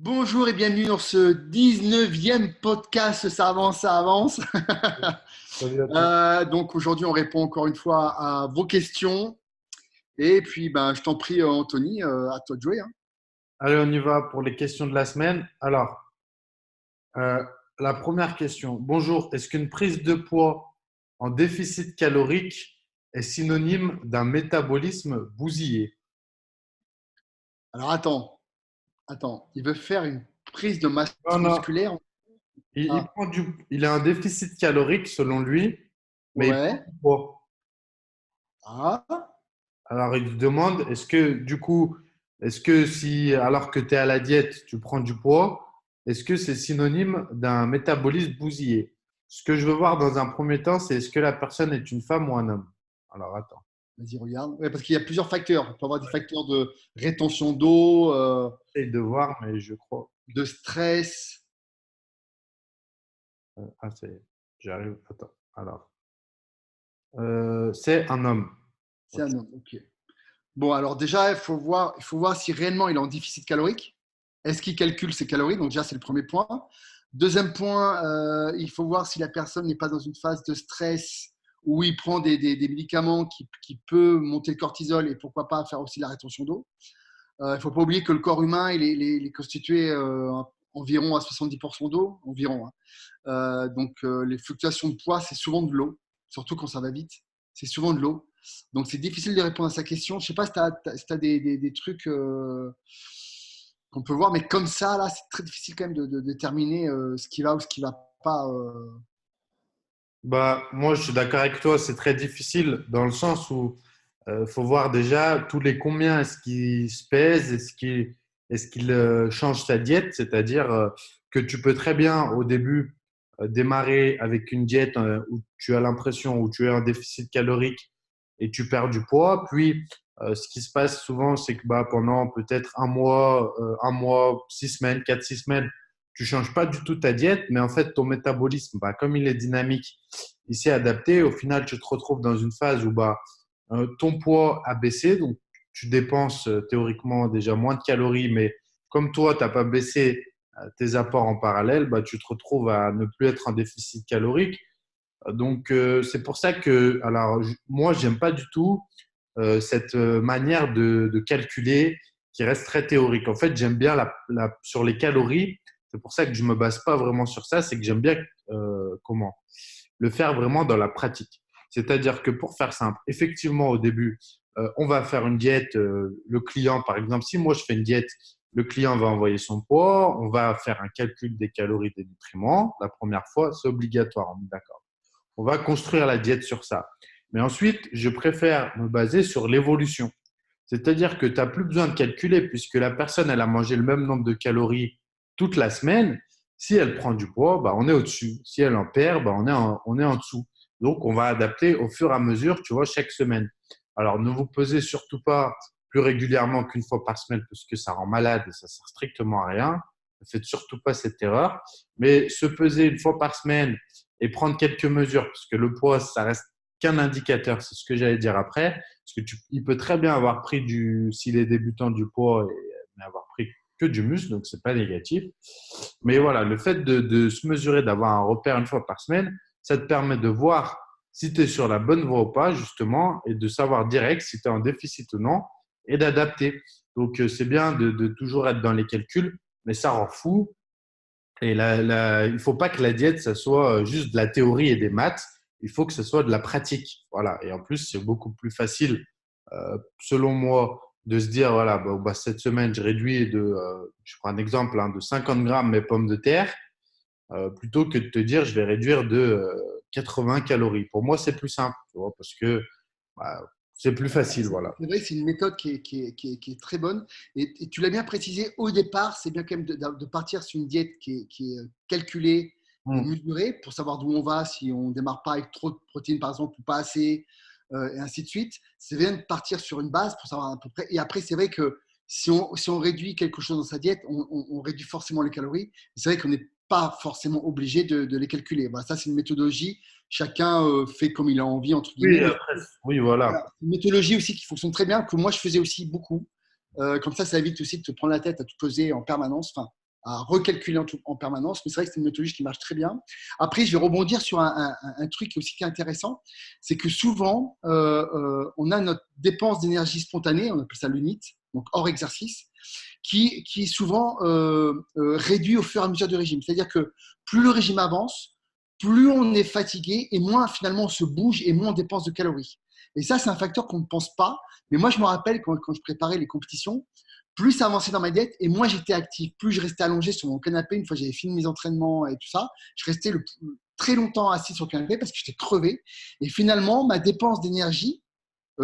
Bonjour et bienvenue dans ce 19e podcast Ça avance, ça avance. Salut à tous. Donc aujourd'hui, on répond encore une fois à vos questions. Et puis, je t'en prie, Anthony, à toi de jouer, hein. Allez, on y va pour les questions de la semaine. Alors, euh, la première question. Bonjour, est-ce qu'une prise de poids en déficit calorique est synonyme d'un métabolisme bousillé? Alors attends, il veut faire une prise de masse Non, non, musculaire. il Ah, prend il a un déficit calorique selon lui, mais il prend ouais. du poids. Ah, Alors, il te demande, est-ce que du coup, est-ce que si, alors que tu es à la diète, tu prends du poids, est-ce que c'est synonyme d'un métabolisme bousillé? Ce que je veux voir dans un premier temps, c'est est-ce que la personne est une femme ou un homme? Alors, attends. vas-y, regarde. Ouais, parce qu'il y a plusieurs facteurs. On peut avoir des facteurs de rétention d'eau, J'essaie de voir, mais je crois. de stress. Ah, c'est, j'arrive. Attends. Alors, c'est un homme. C'est Ok. un homme, ok. Bon, alors déjà, il faut voir si réellement il est en déficit calorique. Est-ce qu'il calcule ses calories? Donc déjà, c'est le premier point. Deuxième point, il faut voir si la personne n'est pas dans une phase de stress où il prend des médicaments qui peuvent monter le cortisol et pourquoi pas faire aussi la rétention d'eau. Il ne faut pas oublier que le corps humain, il est constitué environ à 70% d'eau, environ, hein. Donc, les fluctuations de poids, c'est souvent de l'eau, surtout quand ça va vite. C'est souvent de l'eau. Donc, c'est difficile de répondre à sa question. Je ne sais pas si tu as, des trucs qu'on peut voir, mais comme ça, là, c'est très difficile quand même de déterminer ce qui va ou ce qui ne va pas. Bah, moi, je suis d'accord avec toi, c'est très difficile dans le sens où faut voir déjà tous les combien est-ce qu'il se pèse, est-ce qu'il change sa diète, c'est-à-dire que tu peux très bien au début démarrer avec une diète où tu as l'impression où tu es en déficit calorique et tu perds du poids, puis ce qui se passe souvent, c'est que bah, pendant peut-être un mois, 6 semaines, 4, 6 semaines, tu changes pas du tout ta diète, mais en fait ton métabolisme, bah, comme il est dynamique, il s'est adapté. Au final, tu te retrouves dans une phase où bah, ton poids a baissé, donc tu dépenses théoriquement déjà moins de calories, mais comme toi, tu n'as pas baissé tes apports en parallèle, bah, tu te retrouves à ne plus être en déficit calorique. Donc, c'est pour ça que, alors, moi, j'aime pas du tout cette manière de calculer qui reste très théorique. En fait, j'aime bien sur les calories. C'est pour ça que je me base pas vraiment sur ça. C'est que j'aime bien comment le faire vraiment dans la pratique. C'est-à-dire que pour faire simple, effectivement, au début, on va faire une diète. Le client, par exemple, si moi je fais une diète, le client va envoyer son poids. On va faire un calcul des calories, des nutriments. La première fois, c'est obligatoire. On est d'accord. On va construire la diète sur ça. Mais ensuite, je préfère me baser sur l'évolution. C'est-à-dire que tu n'as plus besoin de calculer puisque la personne, elle a mangé le même nombre de calories toute la semaine. Si elle prend du poids, bah, on est au-dessus. Si elle en perd, bah, on est en dessous. Donc, on va adapter au fur et à mesure, tu vois, chaque semaine. Alors, ne vous pesez surtout pas plus régulièrement qu'une fois par semaine parce que ça rend malade et ça sert strictement à rien. Ne faites surtout pas cette erreur. Mais se peser une fois par semaine et prendre quelques mesures, parce que le poids, ça reste qu'un indicateur, c'est ce que j'allais dire après, parce que il peut très bien avoir pris s'il est débutant du poids, mais avoir pris que du muscle, donc c'est pas négatif. Mais voilà, le fait de se mesurer, d'avoir un repère une fois par semaine, ça te permet de voir si tu es sur la bonne voie ou pas, justement, et de savoir direct si tu es en déficit ou non, et d'adapter. Donc, c'est bien de toujours être dans les calculs, mais ça rend fou. Et il ne faut pas que la diète, ça soit juste de la théorie et des maths. Il faut que ce soit de la pratique. Voilà. Et en plus, c'est beaucoup plus facile, selon moi, de se dire, voilà, bah, cette semaine, je prends un exemple, hein, de 50 grammes mes pommes de terre, plutôt que de te dire, je vais réduire de 80 calories. Pour moi, c'est plus simple, tu vois, parce que bah, c'est plus facile, voilà. C'est vrai que c'est une méthode qui est très bonne. Et tu l'as bien précisé au départ, c'est bien quand même de partir sur une diète qui est calculée et Mm. mesurée pour savoir d'où on va, si on ne démarre pas avec trop de protéines, par exemple, ou pas assez, et ainsi de suite. C'est bien de partir sur une base pour savoir à peu près. Et après, c'est vrai que si on réduit quelque chose dans sa diète, on réduit forcément les calories. C'est vrai qu'on n'est pas forcément obligé de les calculer. Voilà, ça, c'est une méthodologie. Chacun fait comme il a envie, entre Oui, guillemets. Mais après, oui, voilà. voilà. Une méthodologie aussi qui fonctionne très bien, que moi je faisais aussi beaucoup. Comme ça évite aussi de te prendre la tête à tout peser en permanence. Enfin, à recalculer en permanence. Mais c'est vrai que c'est une méthodologie qui marche très bien. Après, je vais rebondir sur un truc aussi qui est intéressant, c'est que souvent, on a notre dépense d'énergie spontanée, on appelle ça l'unit, donc hors exercice, qui souvent réduit au fur et à mesure du régime. C'est-à-dire que plus le régime avance, plus on est fatigué et moins finalement on se bouge et moins on dépense de calories. Et ça, c'est un facteur qu'on ne pense pas. Mais moi, je me rappelle quand je préparais les compétitions, plus ça avançait dans ma diète et moins j'étais actif, plus je restais allongé sur mon canapé. Une fois que j'avais fini mes entraînements et tout ça, je restais très longtemps assis sur le canapé parce que j'étais crevé. Et finalement, ma dépense d'énergie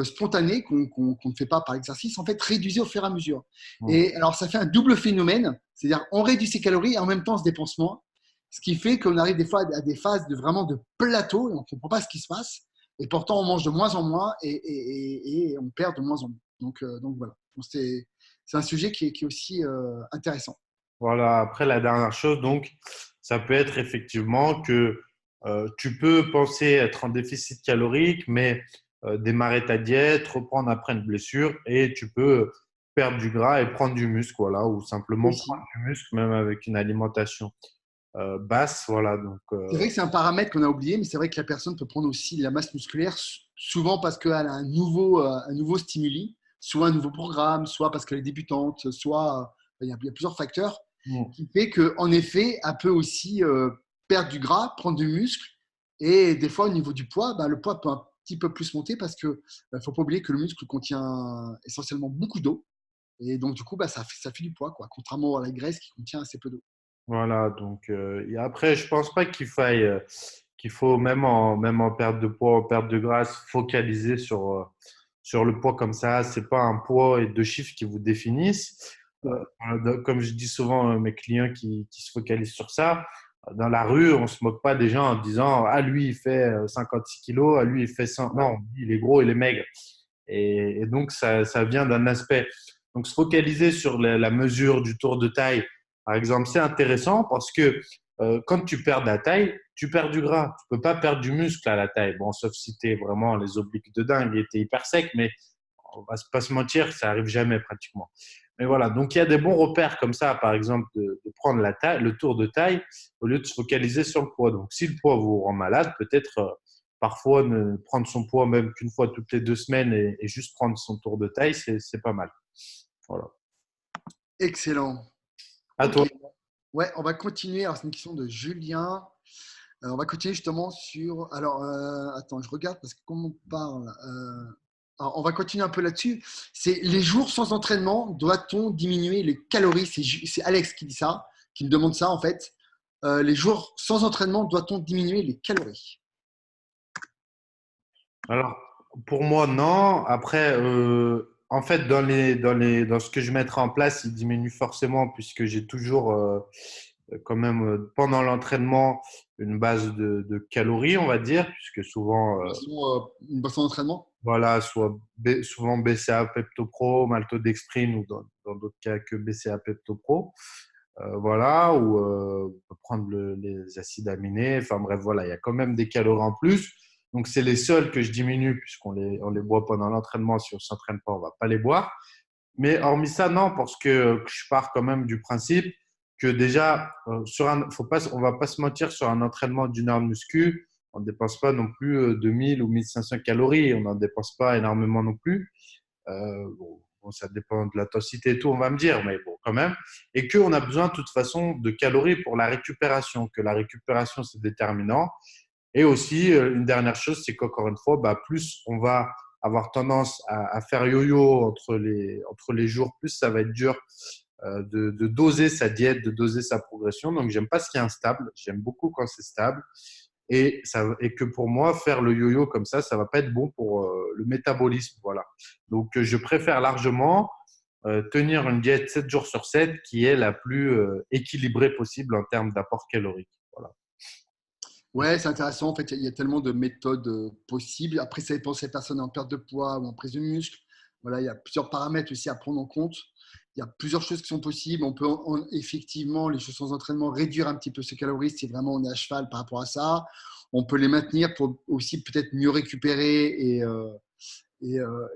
spontanée qu'on ne fait pas par exercice, en fait, réduisait au fur et à mesure. Mm. Et alors, ça fait un double phénomène, c'est-à-dire on réduit ses calories et en même temps, on se dépense moins, ce qui fait qu'on arrive des fois à des phases de vraiment de plateau et on ne comprend pas ce qui se passe. Et pourtant, on mange de moins en moins et on perd de moins en moins. Donc voilà. Donc, c'est un sujet qui est aussi intéressant. Voilà, après la dernière chose, donc, ça peut être effectivement que tu peux penser être en déficit calorique, mais démarrer ta diète, reprendre après une blessure et tu peux perdre du gras et prendre du muscle, voilà, ou simplement prendre Aussi. du muscle même avec une alimentation basse, voilà. Donc, C'est vrai que c'est un paramètre qu'on a oublié, mais c'est vrai que la personne peut prendre aussi de la masse musculaire, souvent parce qu'elle a un nouveau stimuli, soit un nouveau programme, soit parce qu'elle est débutante, soit il y a plusieurs facteurs mm, qui fait qu'en effet, elle peut aussi perdre du gras, prendre du muscle, et des fois au niveau du poids, bah, le poids peut un petit peu plus monter parce que faut pas oublier que le muscle contient essentiellement beaucoup d'eau, et donc du coup, bah, ça fait du poids, quoi, contrairement à la graisse qui contient assez peu d'eau. voilà, donc et après, je pense pas qu'il faut même en perte de poids, en perte de gras, se focaliser sur le poids comme ça. C'est pas un poids et deux chiffres qui vous définissent. Ouais. Comme je dis souvent à mes clients qui se focalisent sur ça, dans la rue, on se moque pas des gens en disant ah lui il fait 56 kilos, ah lui il fait 100. Ouais. Non, il est gros, il est maigre. Et donc ça vient d'un aspect. Donc se focaliser sur la mesure du tour de taille, par exemple, c'est intéressant parce que quand tu perds de la taille, tu perds du gras. Tu peux pas perdre du muscle à la taille. Bon, sauf si tu es vraiment les obliques de dingue et tu es hyper sec, mais on va pas se mentir, ça arrive jamais pratiquement. Mais voilà, donc il y a des bons repères comme ça, par exemple, de prendre la taille, le tour de taille au lieu de se focaliser sur le poids. Donc si le poids vous rend malade, peut-être parfois prendre son poids même qu'une fois toutes les 2 semaines et juste prendre son tour de taille, c'est pas mal. Voilà. Excellent. À Ok. toi. Ouais, on va continuer. Alors, c'est une question de Julien. On va continuer justement sur. Alors, attends, je regarde parce que comme on parle. Alors, on va continuer un peu là-dessus. C'est les jours sans entraînement, doit-on diminuer les calories? C'est Alex qui dit ça, qui me demande ça en fait. Les jours sans entraînement, doit-on diminuer les calories? Alors, pour moi, non. Après, en fait, dans ce que je mettrai en place, il diminue forcément puisque j'ai toujours quand même pendant l'entraînement une base de calories, on va dire, puisque souvent, Une boisson d'entraînement? voilà, souvent BCA Pepto-Pro, maltodextrine ou dans d'autres cas que BCA Pepto-Pro. Voilà, ou on peut prendre les acides aminés. Enfin bref, voilà, il y a quand même des calories en plus. Donc, c'est les seuls que je diminue puisqu'on les boit pendant l'entraînement. Si on ne s'entraîne pas, on ne va pas les boire. Mais hormis ça, non, parce que je pars quand même du principe que déjà, on va pas se mentir, sur un entraînement d'une heure de muscu, on ne dépense pas non plus 2000 ou 1500 calories. On n'en dépense pas énormément non plus. Bon, ça dépend de l'intensité et tout, on va me dire, mais bon, quand même. Et qu'on a besoin de toute façon de calories pour la récupération, que la récupération, c'est déterminant. Et aussi, une dernière chose, c'est qu'encore une fois, bah, plus on va avoir tendance à faire yo-yo entre les jours, plus ça va être dur de doser sa diète, de doser sa progression. Donc, j'aime pas ce qui est instable. J'aime beaucoup quand c'est stable. Et que pour moi, faire le yo-yo comme ça va pas être bon pour le métabolisme. Voilà. Donc, je préfère largement tenir une diète 7 jours sur 7 qui est la plus équilibrée possible en termes d'apport calorique. Voilà. Ouais, c'est intéressant. En fait, il y a tellement de méthodes possibles. Après, ça dépend si la personne est en perte de poids ou en prise de muscle. Voilà, il y a plusieurs paramètres aussi à prendre en compte. Il y a plusieurs choses qui sont possibles. On peut effectivement, les choses sans entraînement, réduire un petit peu ses calories si vraiment on est à cheval par rapport à ça. On peut les maintenir pour aussi peut-être mieux récupérer et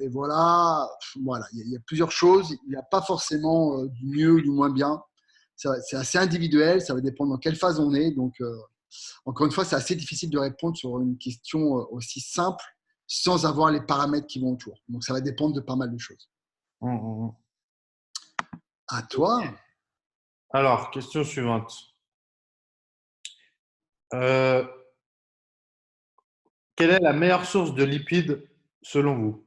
voilà. Voilà, il y a plusieurs choses. Il n'y a pas forcément du mieux ou du moins bien. c'est assez individuel, ça va dépendre dans quelle phase on est. Donc, encore une fois, c'est assez difficile de répondre sur une question aussi simple sans avoir les paramètres qui vont autour. Donc, ça va dépendre de pas mal de choses. Hum, hum, hum. À toi. Alors, question suivante. Euh, Quelle est la meilleure source de lipides selon vous?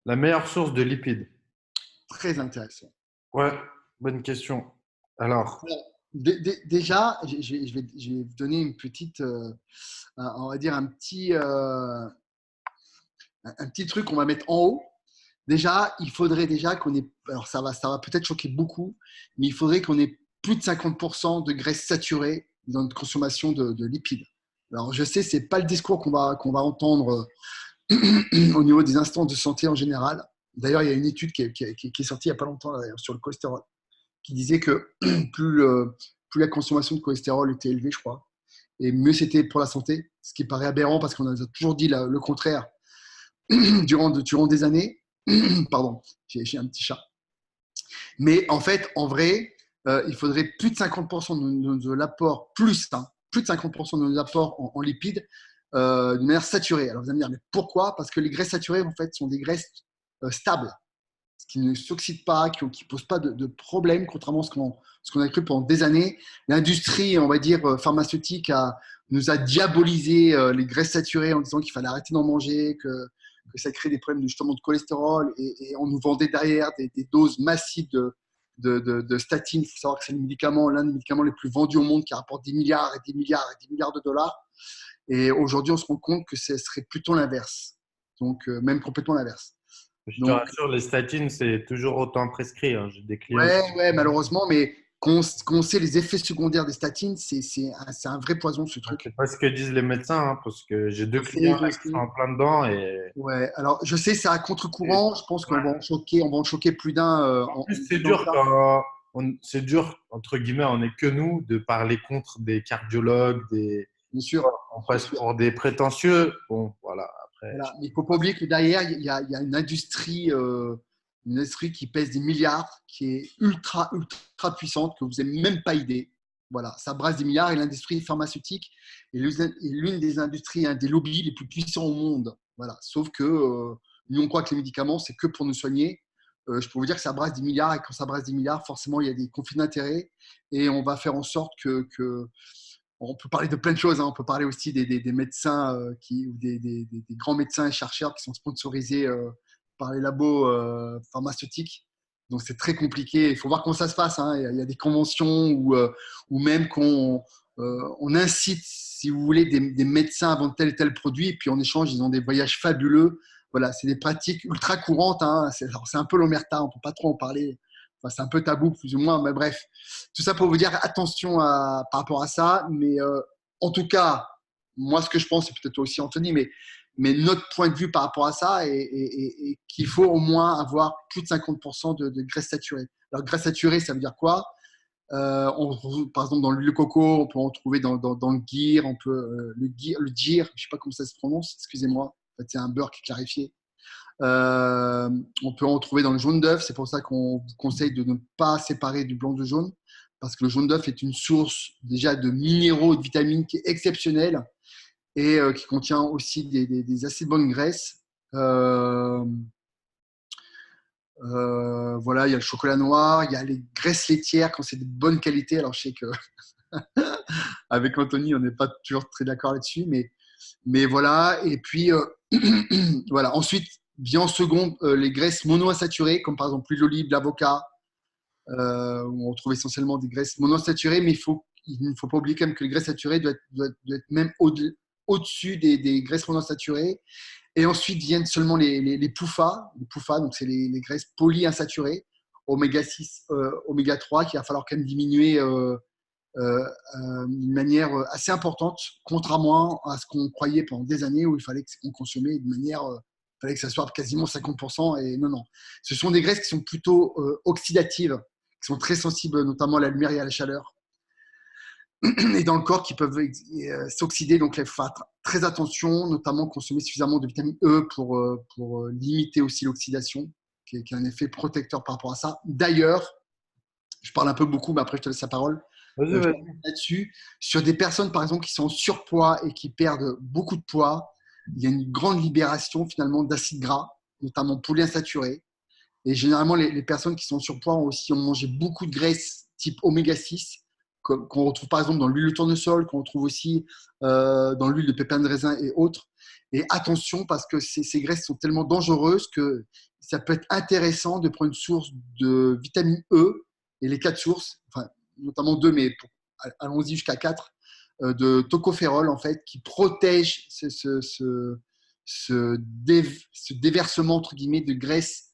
La meilleure source de lipides? Très intéressant. Ouais, bonne question. Alors, Alors, déjà, je vais vous donner une petite, on va dire un petit truc qu'on va mettre en haut. Déjà, il faudrait déjà qu'on ait, alors ça va peut-être choquer beaucoup, mais il faudrait qu'on ait plus de 50% de graisse saturée dans notre consommation de lipides. Alors, je sais, c'est pas le discours qu'on va entendre au niveau des instances de santé en général. D'ailleurs, il y a une étude qui est sortie il n'y a pas longtemps là, sur le cholestérol qui disait que plus, plus la consommation de cholestérol était élevée, je crois, et mieux c'était pour la santé, ce qui paraît aberrant parce qu'on a toujours dit le contraire durant des années. Pardon, j'ai un petit chat. Mais en fait, en vrai, il faudrait plus de 50% de l'apport, plus de 50% de nos apports en lipides de manière saturée. Alors vous allez me dire, mais pourquoi? Parce que les graisses saturées, en fait, sont des graisses stables, qui ne s'oxydent pas, qui ne posent pas de problème, contrairement à ce qu'on a cru pendant des années. L'industrie, on va dire, pharmaceutique nous a diabolisé les graisses saturées en disant qu'il fallait arrêter d'en manger, que ça crée des problèmes justement de cholestérol, et on nous vendait derrière des doses massives de statine. Il faut savoir que c'est l'un des médicaments les plus vendus au monde qui rapporte des milliards et des milliards et des milliards de dollars. Et aujourd'hui, on se rend compte que ce serait plutôt l'inverse. Donc, même complètement l'inverse. je te Donc, rassure, les statines, c'est toujours autant prescrit, hein. J'ai des clients. ouais, malheureusement, mais qu'on sait les effets secondaires des statines, c'est un vrai poison, ce truc. C'est pas ce que disent les médecins, hein, parce que j'ai deux clients Je là, qui sont sais. en plein dedans et Ouais, alors je sais, c'est à et- contre-courant. Je pense qu'on ouais. on va en choquer plus d'un En en plus, c'est disant dur ça. quand c'est dur, entre guillemets, on n'est que nous de parler contre des cardiologues, Bien sûr, on bien passe sûr. pour des prétentieux. Bon, voilà, après, Voilà. Mais il ne faut pas oublier que derrière, il y a une industrie qui pèse des milliards, qui est ultra puissante, que vous n'avez même pas idée. Voilà, ça brasse des milliards et l'industrie pharmaceutique est l'une des industries, un des lobbies les plus puissants au monde. Voilà. Sauf que nous, on croit que les médicaments, c'est que pour nous soigner. Je peux vous dire que ça brasse des milliards et quand ça brasse des milliards, forcément, il y a des conflits d'intérêts et on va faire en sorte que on peut parler de plein de choses, hein. On peut parler aussi des médecins ou des grands médecins et chercheurs qui sont sponsorisés par les labos pharmaceutiques. Donc c'est très compliqué. Il faut voir comment ça se passe, hein. Il y a des conventions ou même qu'on on incite, si vous voulez, des médecins à vendre tel et tel produit, et puis en échange, ils ont des voyages fabuleux. Voilà, c'est des pratiques ultra courantes, hein. C'est un peu l'omerta, on ne peut pas trop en parler. Enfin, c'est un peu tabou, plus ou moins, mais bref. Tout ça pour vous dire attention par rapport à ça. Mais en tout cas, moi, ce que je pense, c'est peut-être toi aussi, Anthony, mais notre point de vue par rapport à ça est qu'il faut au moins avoir plus de 50% de graisse saturée. Alors, graisse saturée, ça veut dire quoi? Par exemple, dans l'huile de coco, on peut en trouver dans le ghee, le ghee, je ne sais pas comment ça se prononce, excusez-moi. En fait, c'est un beurre qui est clarifié. On peut en trouver dans le jaune d'œuf. C'est pour ça qu'on vous conseille de ne pas séparer du blanc du jaune, parce que le jaune d'œuf est une source déjà de minéraux et de vitamines qui est exceptionnelle et qui contient aussi des assez bonnes graisses. Euh, voilà, il y a le chocolat noir, il y a les graisses laitières quand c'est de bonne qualité. Alors je sais que avec Anthony, on n'est pas toujours très d'accord là-dessus, mais voilà. Et puis voilà. Ensuite, vient en second les graisses monoinsaturées, comme par exemple l'huile d'olive, l'avocat, où on trouve essentiellement des graisses monoinsaturées, mais il ne faut pas oublier quand même que les graisses saturées doivent être même au-dessus des graisses monoinsaturées. Et ensuite viennent seulement les PUFA. Les PUFA, donc c'est les graisses polyinsaturées, oméga 6, oméga 3, qu'il va falloir quand même diminuer d'une manière assez importante, contrairement à ce qu'on croyait pendant des années où il fallait qu'on consommait de manière, il fallait que ça soit quasiment 50%. Et non, non. Ce sont des graisses qui sont plutôt oxydatives, qui sont très sensibles notamment à la lumière et à la chaleur, et dans le corps qui peuvent s'oxyder. Donc, il faut faire très attention, notamment consommer suffisamment de vitamine E pour limiter aussi l'oxydation, qui est un effet protecteur par rapport à ça. D'ailleurs, je parle un peu beaucoup, mais après je te laisse la parole. Vas-y, Je vas-y. termine là-dessus. Sur des personnes, par exemple, qui sont en surpoids et qui perdent beaucoup de poids, il y a une grande libération finalement d'acides gras, notamment polyinsaturés. Et généralement, les personnes qui sont en surpoids ont mangé beaucoup de graisses type oméga 6, qu'on retrouve par exemple dans l'huile de tournesol, qu'on retrouve aussi dans l'huile de pépins de raisin et autres. Et attention, parce que ces graisses sont tellement dangereuses que ça peut être intéressant de prendre une source de vitamine E, et les quatre sources, enfin, notamment deux, mais allons-y jusqu'à quatre, de tocopherol, en fait, qui protège ce déversement, entre guillemets, de graisse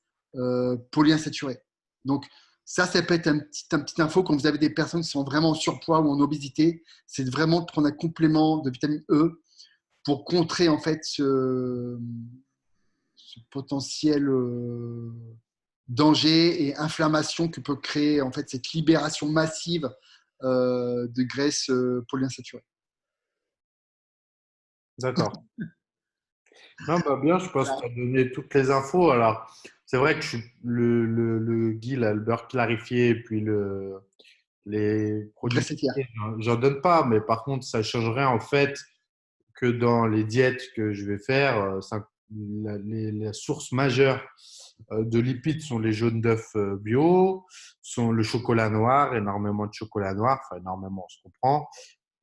polyinsaturés. Donc, ça peut être un petit info quand vous avez des personnes qui sont vraiment en surpoids ou en obésité, c'est vraiment de prendre un complément de vitamine E pour contrer en fait ce potentiel danger et inflammation que peut créer en fait cette libération massive de graisse polyinsaturée. D'accord. Non, bah bien, je pense que tu as donné toutes les infos. Alors, c'est vrai que le ghee, là, le beurre clarifié, et puis les produits Graisse laitière. laitiers, j'en donne pas, mais par contre, ça changerait en fait que dans les diètes que je vais faire, la source majeure de lipides sont les jaunes d'œufs bio, sont le chocolat noir, énormément de chocolat noir, enfin énormément, on se comprend.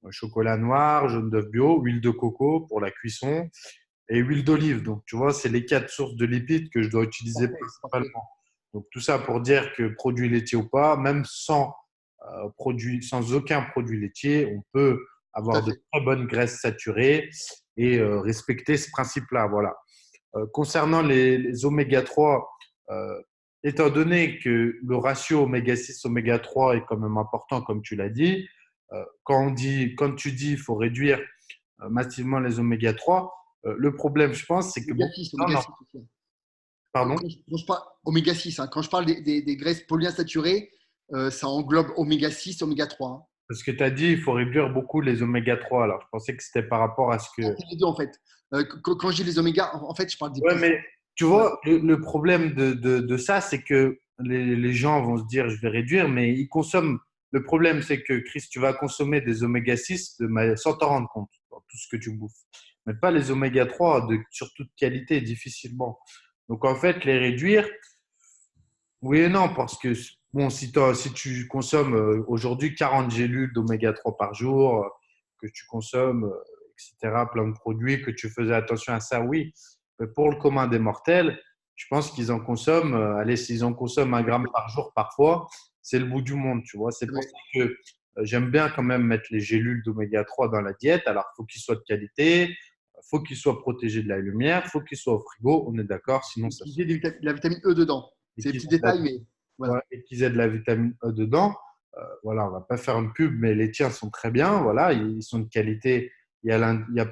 Chocolat noir, jaune d'œuf bio, huile de coco pour la cuisson et huile d'olive. Donc, tu vois, c'est les quatre sources de lipides que je dois utiliser Parfait, parfait. principalement. Donc, tout ça pour dire que produit laitier ou pas, même sans aucun produit laitier, on peut Tout à avoir de fait. très bonnes graisses saturées et respecter ce principe-là. Voilà. Concernant les oméga 3, étant donné que le ratio oméga 6, oméga 3 est quand même important, comme tu l'as dit, quand tu dis qu'il faut réduire massivement les oméga 3, le problème, je pense, c'est que Oméga beaucoup 6, de gens oméga 6 aussi. pardon, Quand je parle oméga 6, hein, quand je parle des graisses polyinsaturées, ça englobe oméga 6, oméga 3. Hein. parce que tu as dit il faut réduire beaucoup les oméga 3. Alors, je pensais que c'était par rapport à ce Ah, que. c'est les deux en fait. Quand je dis les oméga, en fait, je parle des Ouais, plus. mais tu Ouais. vois, le problème de ça, c'est que les gens vont se dire je vais réduire, mais ils consomment. Le problème, c'est que Chris, tu vas consommer des oméga 6 sans t'en rendre compte dans tout ce que tu bouffes, mais pas les oméga 3 surtout de qualité, difficilement. Donc, en fait, les réduire, oui et non, parce que bon, si tu consommes aujourd'hui 40 gélules d'oméga 3 par jour, que tu consommes, etc., plein de produits, que tu faisais attention à ça, oui. Mais pour le commun des mortels, je pense qu'ils en consomment, allez, s'ils en consomment 1 gramme par jour parfois, c'est le bout du monde, tu vois. C'est pour Ouais. ça que j'aime bien quand même mettre les gélules d'oméga 3 dans la diète. Alors, il faut qu'ils soient de qualité, il faut qu'ils soient protégés de la lumière, il faut qu'ils soient au frigo, on est d'accord, sinon ça se Utiliser de la vitamine E dedans. et C'est des qu'ils petits ont de la détails, mais voilà. voilà, et qu'ils aient de la vitamine E dedans. Voilà, on va pas faire une pub, mais les tiens sont très bien. Voilà, ils sont de qualité.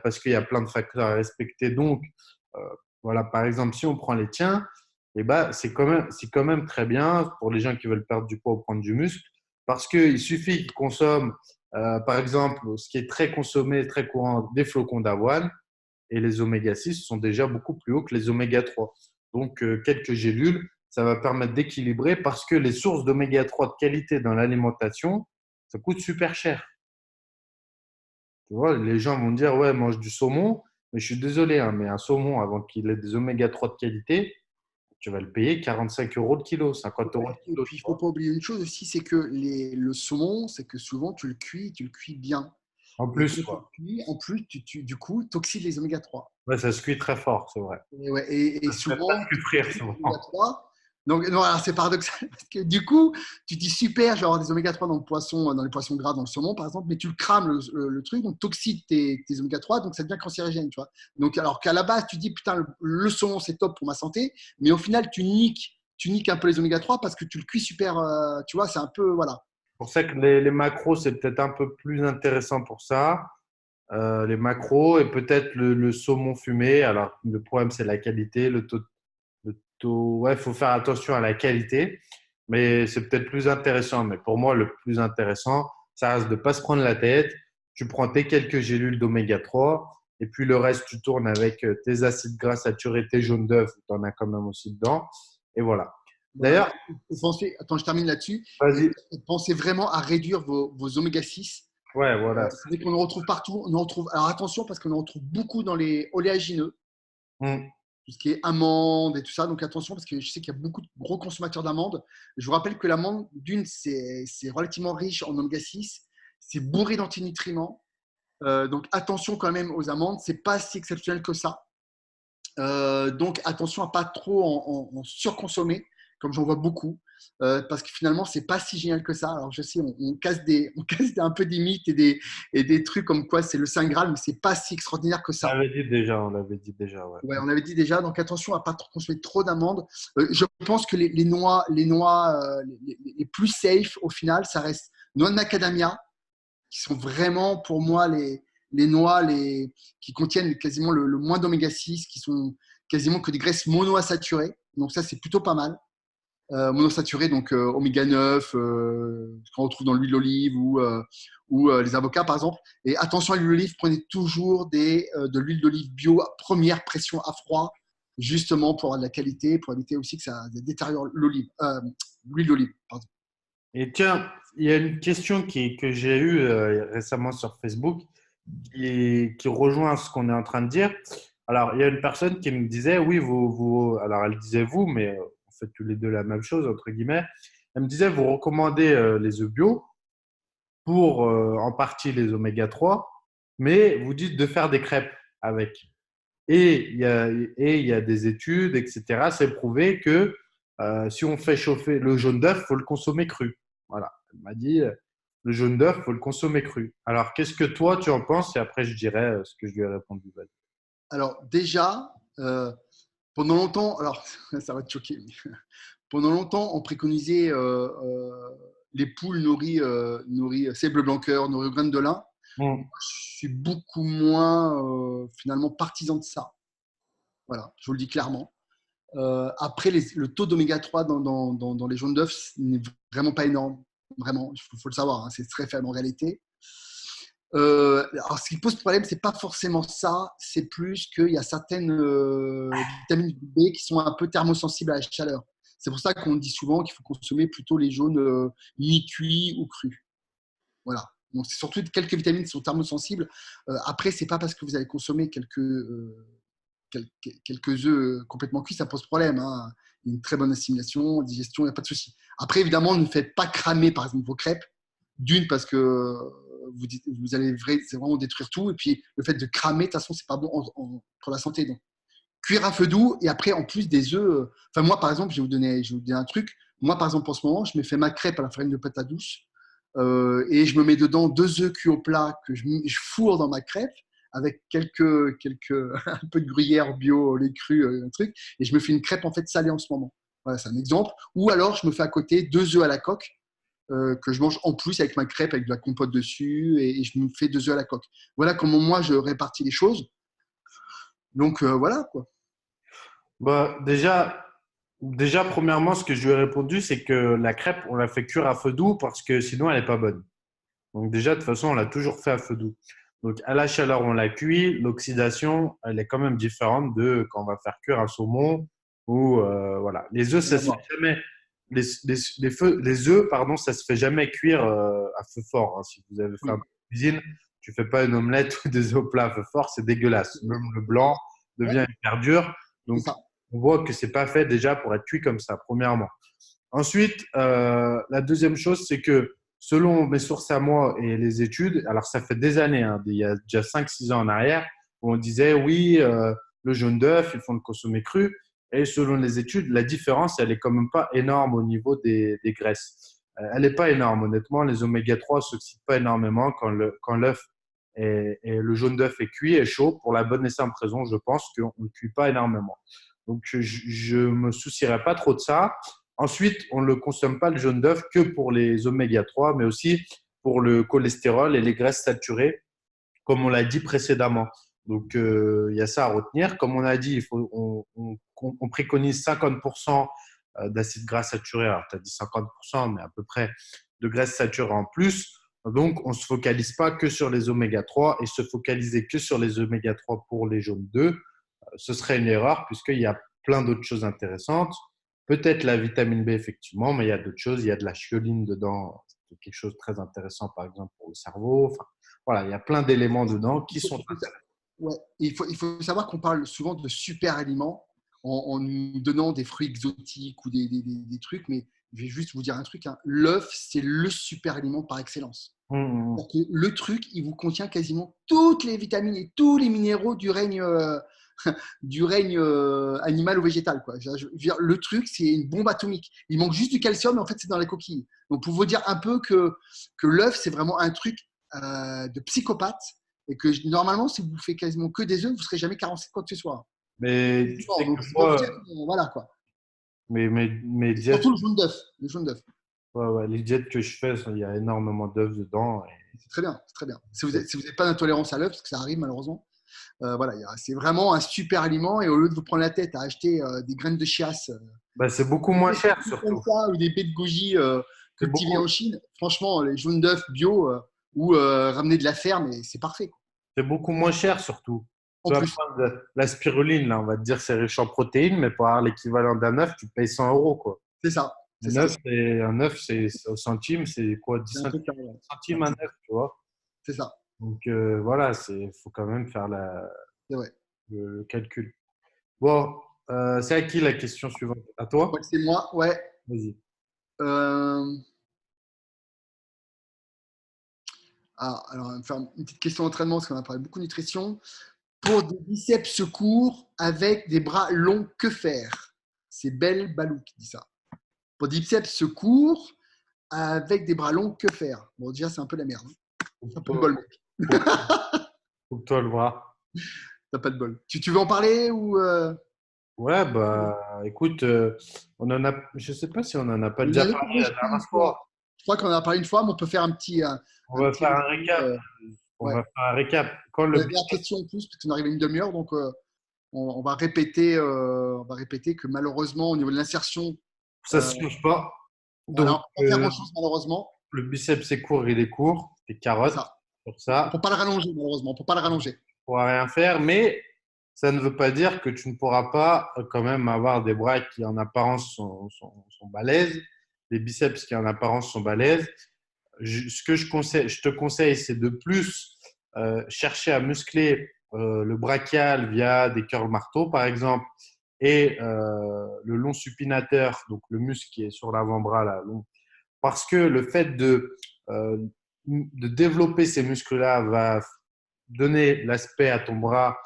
Parce qu'il y a plein de facteurs à respecter. Donc, euh, voilà, par exemple, si on prend les tiens, eh ben, c'est quand même très bien pour les gens qui veulent perdre du poids ou prendre du muscle, parce qu'il suffit qu'ils consomment, par exemple, ce qui est très consommé, très courant, des flocons d'avoine, et les oméga 6 sont déjà beaucoup plus hauts que les oméga 3. Donc, quelques gélules, ça va permettre d'équilibrer parce que les sources d'oméga 3 de qualité dans l'alimentation, ça coûte super cher. Tu vois, les gens vont dire, ouais, mange du saumon, mais je suis désolé, hein, mais un saumon, avant qu'il ait des oméga 3 de qualité, tu vas le payer 45 euros le kilo, 50 euros le Et kilo, puis, tu il ne faut vois. pas oublier une chose aussi, c'est que le saumon, c'est que souvent, tu le cuis bien. En Et plus, quand tu le quoi. cuis, en plus, du coup, toxiques les oméga 3. Ouais, ça se cuit très fort, c'est vrai. Et, ouais, et Ça se fait souvent, presque frire, souvent. oméga 3. Donc, non, alors c'est paradoxal parce que du coup, tu dis super, je vais avoir des oméga 3 dans le poisson, dans les poissons gras, dans le saumon par exemple, mais tu le crames le truc, donc toxique tes oméga 3, donc ça devient cancérigène, tu vois. Donc, alors qu'à la base, tu dis putain, le saumon c'est top pour ma santé, mais au final, tu niques un peu les oméga 3 parce que tu le cuis super, tu vois, c'est un peu, voilà. C'est pour ça que les macros, c'est peut-être un peu plus intéressant pour ça. Les macros et peut-être le saumon fumé. Alors, le problème, c'est la qualité. Ouais, il faut faire attention à la qualité, mais c'est peut-être plus intéressant. Mais pour moi, le plus intéressant, ça reste de ne pas se prendre la tête. Tu prends tes quelques gélules d'oméga 3 et puis le reste, tu tournes avec tes acides gras saturés, tes jaunes d'œufs, tu en as quand même aussi dedans. Et voilà. Voilà. D'ailleurs, Attends, je termine là-dessus. Et vas-y. pensez vraiment à réduire vos oméga 6. Ouais, voilà. C'est vrai qu'on en retrouve partout. On en retrouve, alors attention, parce qu'on en retrouve beaucoup dans les oléagineux, Mm. tout ce qui est amandes et tout ça. Donc attention, parce que je sais qu'il y a beaucoup de gros consommateurs d'amandes. Je vous rappelle que l'amande, d'une, c'est relativement riche en oméga 6. C'est bourré d'antinutriments. Donc attention quand même aux amandes. C'est pas si exceptionnel que ça. Donc attention à pas trop en surconsommer, comme j'en vois beaucoup, parce que finalement c'est pas si génial que ça. Alors je sais, on casse on casse un peu des mythes et des trucs comme quoi c'est le Saint Graal, mais c'est pas si extraordinaire que ça. On l'avait dit déjà, ouais. Ouais, on avait dit déjà, donc attention à pas trop consommer trop d'amandes. Je pense que les noix les plus safe au final, ça reste noix de macadamia, qui sont vraiment pour moi les noix qui contiennent quasiment le moins d'oméga 6, qui sont quasiment que des graisses monoinsaturées. Donc ça, c'est plutôt pas mal. Monosaturées, donc oméga 9, qu'on retrouve dans l'huile d'olive ou les avocats, par exemple. Et attention à l'huile d'olive, prenez toujours de l'huile d'olive bio à première pression à froid, justement pour avoir de la qualité, pour éviter aussi que ça détériore l'huile d'olive. Pardon. Et tiens, il y a une question que j'ai eue récemment sur Facebook qui rejoint ce qu'on est en train de dire. Alors, il y a une personne qui me disait, oui, alors elle disait vous, mais on fait tous les deux la même chose, entre guillemets. Elle me disait, vous recommandez les œufs bio pour en partie les oméga 3, mais vous dites de faire des crêpes avec. Et il y a des études, etc. C'est prouvé que si on fait chauffer le jaune d'œuf, il faut le consommer cru. Voilà. Elle m'a dit, le jaune d'œuf, il faut le consommer cru. Alors, qu'est-ce que toi, tu en penses? Et après, je dirai ce que je lui ai répondu. Alors déjà, pendant longtemps, alors ça va te choquer, mais pendant longtemps, on préconisait les poules nourries seigle blanc cœur, nourries aux graines de lin. Mm. Je suis beaucoup moins finalement partisan de ça. Voilà, je vous le dis clairement. Après, le taux d'oméga 3 dans les jaunes d'œufs n'est vraiment pas énorme. Vraiment, il faut le savoir, hein, c'est très faible en réalité. Alors, ce qui pose problème, c'est pas forcément ça, c'est plus qu'il y a certaines vitamines B qui sont un peu thermosensibles à la chaleur. C'est pour ça qu'on dit souvent qu'il faut consommer plutôt les jaunes mi-cuits ou crus. Voilà. Donc, c'est surtout quelques vitamines qui sont thermosensibles. Après, c'est pas parce que vous allez consommer quelques œufs complètement cuits, ça pose problème, hein. Une très bonne assimilation, digestion, il n'y a pas de souci. Après, évidemment, ne faites pas cramer, par exemple, vos crêpes. D'une, parce que vous allez vraiment détruire tout. Et puis, le fait de cramer, de toute façon, c'est pas bon pour la santé. Donc, cuire à feu doux. Et après, en plus des œufs. Enfin, moi, par exemple, je vais vous dire un truc. Moi, par exemple, en ce moment, je me fais ma crêpe à la farine de patate douce. Et je me mets dedans 2 œufs cuits au plat que je fourre dans ma crêpe avec un peu de gruyère bio, lait cru, un truc. Et je me fais une crêpe en fait salée en ce moment. Voilà, c'est un exemple. Ou alors, je me fais à côté 2 œufs à la coque que je mange en plus avec ma crêpe, avec de la compote dessus, et je me fais 2 œufs à la coque. Voilà comment moi je répartis les choses. Donc voilà quoi. Bah, déjà, premièrement, ce que je lui ai répondu, c'est que la crêpe, on la fait cuire à feu doux parce que sinon, elle n'est pas bonne. Donc déjà, de toute façon, on l'a toujours fait à feu doux. Donc à la chaleur, on la cuit. L'oxydation, elle est quand même différente de quand on va faire cuire un saumon ou voilà. Les œufs, Rien ça à se fait voir. jamais. Les œufs, pardon, ça se fait jamais cuire à feu fort, hein. Si vous avez fait un peu Oui, de cuisine, tu fais pas une omelette ou des œufs au plat à feu fort, c'est dégueulasse. Même le blanc ouais, devient hyper dur. c'est Donc ça. on voit que c'est pas fait déjà pour être cuit comme ça, premièrement. Ensuite, la deuxième chose, c'est que selon mes sources à moi et les études, alors ça fait des années, hein, il y a déjà 5 6 ans en arrière, où on disait oui, le jaune d'œuf, il faut le consommer cru. Et selon les études, la différence, elle est quand même pas énorme au niveau des graisses. Elle n'est pas énorme, honnêtement. Les oméga 3 ne s'oxydent pas énormément quand l'œuf et le jaune d'œuf est cuit et chaud. Pour la bonne et simple raison, je pense qu'on ne cuit pas énormément. Donc, je ne me soucierai pas trop de ça. Ensuite, on ne le consomme pas le jaune d'œuf que pour les oméga 3, mais aussi pour le cholestérol et les graisses saturées, comme on l'a dit précédemment. Donc, il y a ça à retenir. Comme on a dit, on préconise 50% d'acides gras saturés. Alors, tu as dit 50%, mais à peu près de graisses saturées en plus. Donc, on ne se focalise pas que sur les oméga 3 et se focaliser que sur les oméga 3 pour les jaunes d'œufs, ce serait une erreur puisqu'il y a plein d'autres choses intéressantes. Peut-être la vitamine B, effectivement, mais il y a d'autres choses. Il y a de la chioline dedans, c'est quelque chose de très intéressant, par exemple, pour le cerveau. Enfin, voilà, il y a plein d'éléments dedans qui sont intéressants. Ouais. Il faut savoir qu'on parle souvent de super aliments en nous donnant des fruits exotiques ou des trucs, mais je vais juste vous dire un truc, hein. L'œuf, c'est le super aliment par excellence. Hum, Parce que le truc, il vous contient quasiment toutes les vitamines et tous les minéraux du règne animal ou végétal, quoi. Je veux dire, le truc, c'est une bombe atomique. Il manque juste du calcium, mais en fait, c'est dans les coquilles. Donc, pour vous dire un peu que l'œuf, c'est vraiment un truc de psychopathe et que normalement, si vous faites quasiment que des œufs, vous ne serez jamais carencé de quoi que ce soit. Mais tu sais Donc, que c'est pour vous dire moi, que, voilà, quoi. mes Et diètes, surtout le jaune d'œuf. Le jaune d'œuf. ouais, ouais, les diètes que je fais, il y a énormément d'œufs dedans. C'est très bien, c'est très bien. Si vous n'avez pas d'intolérance à l'œuf, parce que ça arrive malheureusement, voilà, c'est vraiment un super aliment. Et au lieu de vous prendre la tête à acheter des graines de chiasse, Bah, c'est beaucoup des moins petits cher, trucs comme surtout. ça, ou des baies de goji C'est cultivées en beaucoup, Chine, franchement, les jaunes d'œufs bio ou ramenés de la ferme, et c'est parfait, quoi. c'est beaucoup moins cher, surtout. En Tu vas plus, prendre la spiruline, là, on va te dire c'est riche en protéines, mais pour avoir l'équivalent d'un œuf, tu payes 100 euros, quoi. c'est ça. C'est Un ça. œuf, c'est au centime, c'est quoi, 10 C'est un truc carré, ouais. centimes un œuf, tu vois. C'est ça. Donc voilà, faut quand même faire C'est vrai. le calcul. Bon, c'est à qui la question suivante? À Je crois toi? que c'est moi. Ouais. Vas-y. Euh, alors, on va me faire une petite question d'entraînement parce qu'on a parlé beaucoup de nutrition. Pour des biceps courts avec des bras longs, que faire? C'est Belle Balou qui dit ça. Pour des biceps courts avec des bras longs, que faire? Bon, déjà, c'est un peu la merde, hein. T'as pas de Coupe-toi bol, mec. coupe- coupe-toi le bras. T'as pas de bol. Tu veux en parler ou Ouais, bah écoute, je sais pas si on en a pas On en déjà avait parlé parlé, la je crois, une dernière fois. fois. Je crois qu'on en a parlé une fois, mais on peut faire un petit, On un va petit faire un résumé. récap. On Ouais. va faire un récap. Quand La le dernière question en plus, parce qu'on arrive à une demi-heure, donc on va répéter que malheureusement, au niveau de l'insertion, ça euh, se change pas. voilà, on Donc ne peut pas faire grand-chose, malheureusement. le biceps c'est court, il est court, des C'est carottes ça. sur On ne ça. peut pas le rallonger, malheureusement. On ne peut pas le rallonger. Pourras rien faire, mais ça ne veut pas dire que tu ne pourras pas quand même avoir des bras qui en apparence sont balèzes, des biceps qui en apparence sont balèzes. Ce que je te conseille, c'est de plus chercher à muscler le brachial via des curls marteau, par exemple, et le long supinateur, donc le muscle qui est sur l'avant-bras, là, long, parce que le fait de développer ces muscles-là va donner l'aspect à ton bras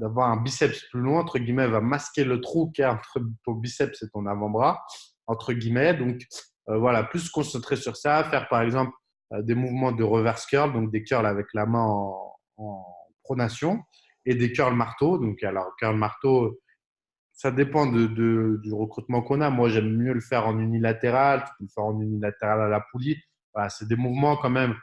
d'avoir un biceps plus long, entre guillemets, va masquer le trou qu'il y a entre ton biceps et ton avant-bras, entre guillemets. Donc, voilà, plus se concentrer sur ça, faire par exemple des mouvements de reverse curl, donc des curls avec la main en pronation, et des curls marteau. Donc, alors, curl marteau, ça dépend du recrutement qu'on a. Moi, j'aime mieux le faire en unilatéral. Tu peux le faire en unilatéral à la poulie. Voilà, c'est des mouvements quand même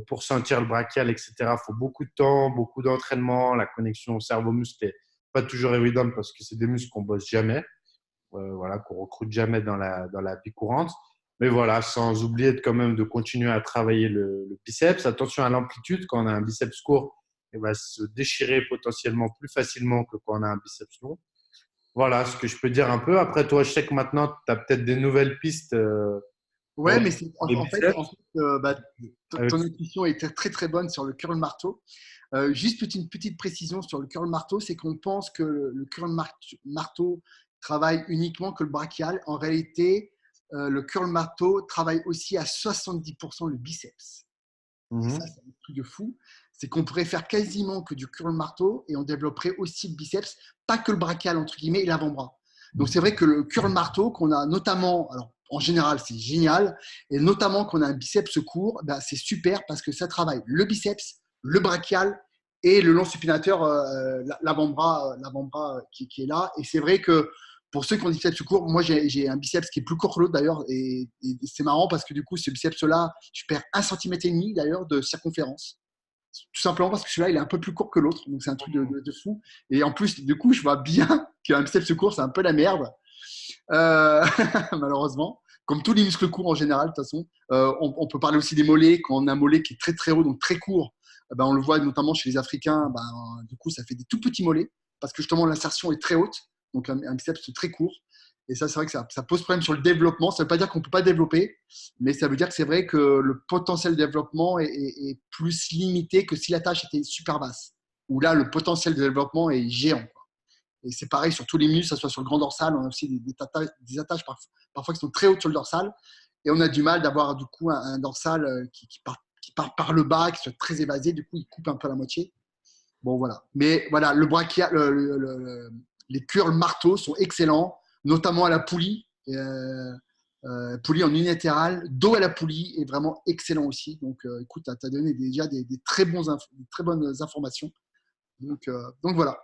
pour sentir le brachial, etc. Il faut beaucoup de temps, beaucoup d'entraînement. La connexion cerveau-muscle n'est pas toujours évidente parce que c'est des muscles qu'on bosse jamais, voilà, qu'on recrute jamais dans la vie courante. Mais voilà, sans oublier quand même de continuer à travailler le biceps. Attention à l'amplitude. Quand on a un biceps court, il va se déchirer potentiellement plus facilement que quand on a un biceps long. Voilà ce que je peux dire un peu. Après, toi, je sais que maintenant, tu as peut-être des nouvelles pistes pour Ouais, mais les biceps. ton Avec... intuition était très très bonne sur le curl marteau. Juste une petite précision sur le curl marteau, c'est qu'on pense que le curl marteau travaille uniquement que le brachial. En réalité, le curl marteau travaille aussi à 70% le biceps. Et ça, Mhm. c'est un truc de fou. C'est qu'on pourrait faire quasiment que du curl marteau et on développerait aussi le biceps, pas que le brachial, entre guillemets, et l'avant-bras. Donc, c'est vrai que le curl marteau, qu'on a notamment, alors en général, c'est génial, et notamment qu'on a un biceps court, ben, c'est super parce que ça travaille le biceps, le brachial et le long supinateur, l'avant-bras qui est là. Et c'est vrai que pour ceux qui ont des biceps courts, moi j'ai un biceps qui est plus court que l'autre d'ailleurs, et c'est marrant parce que du coup, ce biceps-là, je perds 1,5 cm d'ailleurs de circonférence. Tout simplement parce que celui-là, il est un peu plus court que l'autre. Donc c'est un truc de fou. Et en plus, du coup, je vois bien qu'un biceps court, c'est un peu la merde, euh, malheureusement. Comme tous les muscles courts en général, de toute façon. On peut parler aussi des mollets. Quand on a un mollet qui est très très haut, donc très court, ben, on le voit notamment chez les Africains, ben, du coup, ça fait des tout petits mollets parce que justement l'insertion est très haute, donc un biceps très court. Et ça, c'est vrai que ça pose problème sur le développement. Ça ne veut pas dire qu'on ne peut pas développer, mais ça veut dire que c'est vrai que le potentiel de développement est plus limité que si la tâche était super basse. Où là, le potentiel de développement est géant, quoi. Et c'est pareil sur tous les muscles, que ce soit sur le grand dorsal, on a aussi des attaches parfois qui sont très hautes sur le dorsal. Et on a du mal d'avoir du coup un dorsal qui part par le bas, qui soit très évasé. Du coup, il coupe un peu la moitié. Bon, voilà. Mais voilà, le brachial, les curls marteaux sont excellents, notamment à la poulie. Poulie en unilatéral, dos à la poulie est vraiment excellent aussi. Donc, écoute, tu as donné déjà des très bonnes informations. Donc voilà.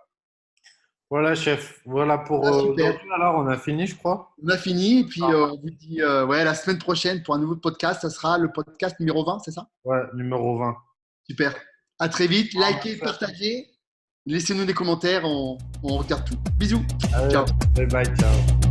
Voilà, chef. Voilà pour Ah, super. aujourd'hui. Alors, on a fini, je crois. On a fini. Et puis, on vous dit ouais, la semaine prochaine pour un nouveau podcast. Ça sera le podcast numéro 20, c'est ça? Ouais, numéro 20. Super. À très vite. Ah, Likez, partagez. Laissez-nous des commentaires. On regarde tout. Bisous. allez, Ciao. bye bye, ciao.